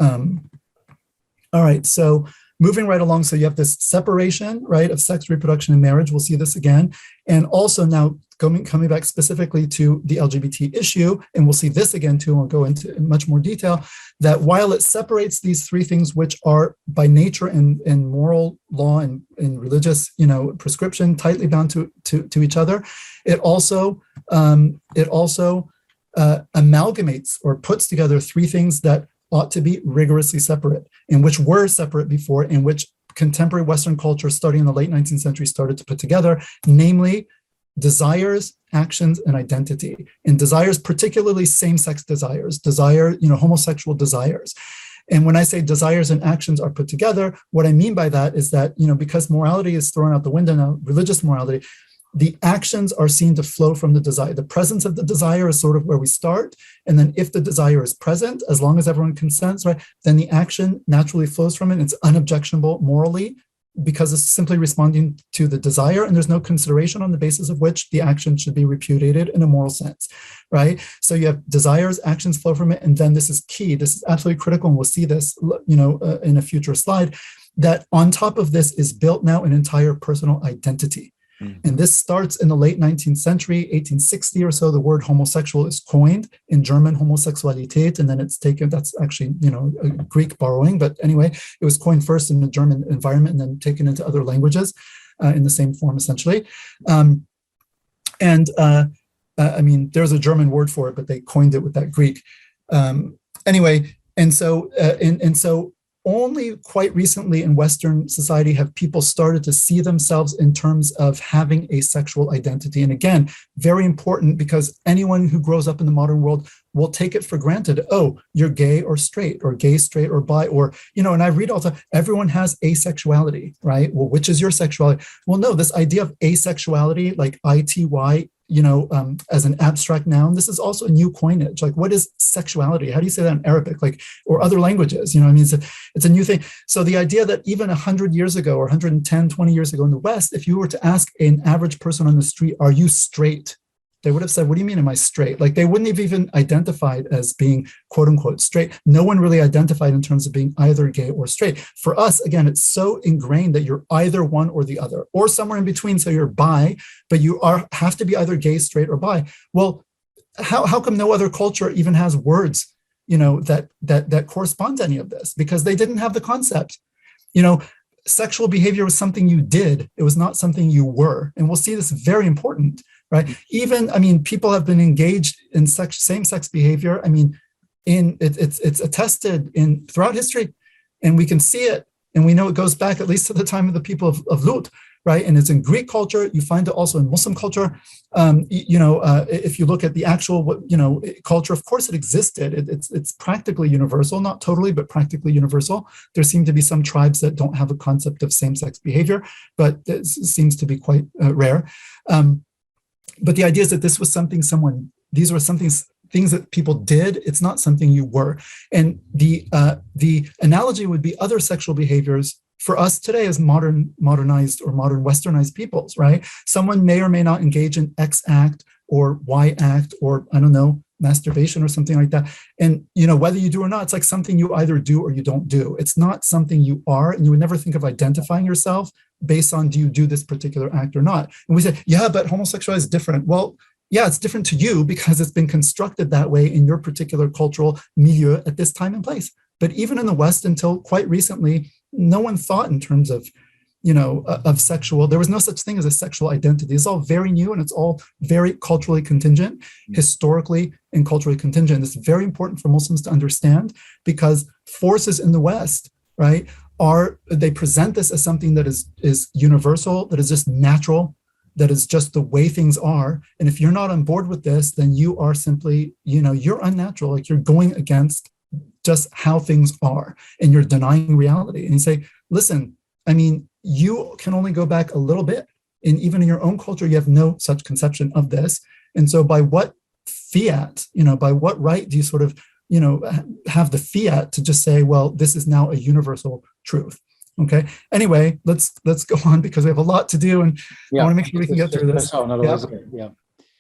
All right, so moving right along, so you have this separation, right, of sex, reproduction, and marriage. We'll see this again. And also now coming back specifically to the LGBT issue, and we'll see this again too, and we'll go into much more detail, that while it separates these three things, which are by nature and moral law and religious, prescription tightly bound to each other, it also amalgamates or puts together three things that ought to be rigorously separate, and which were separate before, in which contemporary Western culture starting in the late 19th century started to put together, namely desires, actions, and identity. And desires, particularly same-sex desires, homosexual desires. And when I say desires and actions are put together, what I mean by that is that, because morality is thrown out the window now, religious morality, the actions are seen to flow from the desire. The presence of the desire is sort of where we start. And then if the desire is present, as long as everyone consents, right, then the action naturally flows from it. It's unobjectionable morally because it's simply responding to the desire, and there's no consideration on the basis of which the action should be repudiated in a moral sense, right? So you have desires, actions flow from it, and then this is key. This is absolutely critical, and we'll see this, in a future slide, that on top of this is built now an entire personal identity. And this starts in the late 19th century, 1860 or so. The word homosexual is coined in German, Homosexualität, and then it's taken, that's actually, a Greek borrowing. But anyway, it was coined first in the German environment and then taken into other languages in the same form, essentially. There's a German word for it, but they coined it with that Greek. So only quite recently in Western society have people started to see themselves in terms of having a sexual identity. And again, very important, because anyone who grows up in the modern world will take it for granted. Oh, you're gay or straight, or gay, straight, or bi, or, and I read all the time, everyone has asexuality, right? Well, which is your sexuality? Well, no, this idea of asexuality, like ITY, as an abstract noun, this is also a new coinage. Like, what is sexuality? How do you say that in Arabic, or other languages? It's a new thing. So the idea that even 100 years ago or 110, 20 years ago in the West, if you were to ask an average person on the street, are you straight? They would have said, what do you mean, am I straight? Like, they wouldn't have even identified as being quote unquote straight. No one really identified in terms of being either gay or straight. For us, again, it's so ingrained that you're either one or the other, or somewhere in between. So you're bi, but you have to be either gay, straight, or bi. Well, how come no other culture even has words, that correspond to any of this? Because they didn't have the concept. Sexual behavior was something you did. It was not something you were. And we'll see this very important, right? Even, people have been engaged in same-sex behavior. It's attested throughout history, and we can see it. And we know it goes back at least to the time of the people of Lut, right? And it's in Greek culture. You find it also in Muslim culture. If you look at the actual, culture, of course it existed. It's practically universal, not totally, but practically universal. There seem to be some tribes that don't have a concept of same-sex behavior, but it seems to be quite rare. But the idea is that this was something these were things that people did. It's not something you were. And the analogy would be other sexual behaviors for us today as modernized or modern westernized peoples, right? Someone may or may not engage in X act or Y act, or I don't know, masturbation or something like that. And, whether you do or not, it's like something you either do or you don't do. It's not something you are, and you would never think of identifying yourself based on, do you do this particular act or not? And we say, yeah, but homosexuality is different. Well, yeah, it's different to you because it's been constructed that way in your particular cultural milieu at this time and place. But even in the West, until quite recently, no one thought in terms of, of sexual. There was no such thing as a sexual identity. It's all very new, and it's all very culturally contingent, historically and culturally contingent. It's very important for Muslims to understand, because forces in the West, right, they present this as something that is universal, that is just natural, that is just the way things are. And if you're not on board with this, then you are simply, you're unnatural. Like, you're going against just how things are, and you're denying reality. And you say, listen, you can only go back a little bit, and even in your own culture, you have no such conception of this. And so by what fiat, by what right do you sort of, have the fiat to just say, well, this is now a universal truth? Okay. Anyway, let's go on, because we have a lot to do, and I want to make sure we can get through this. Yeah.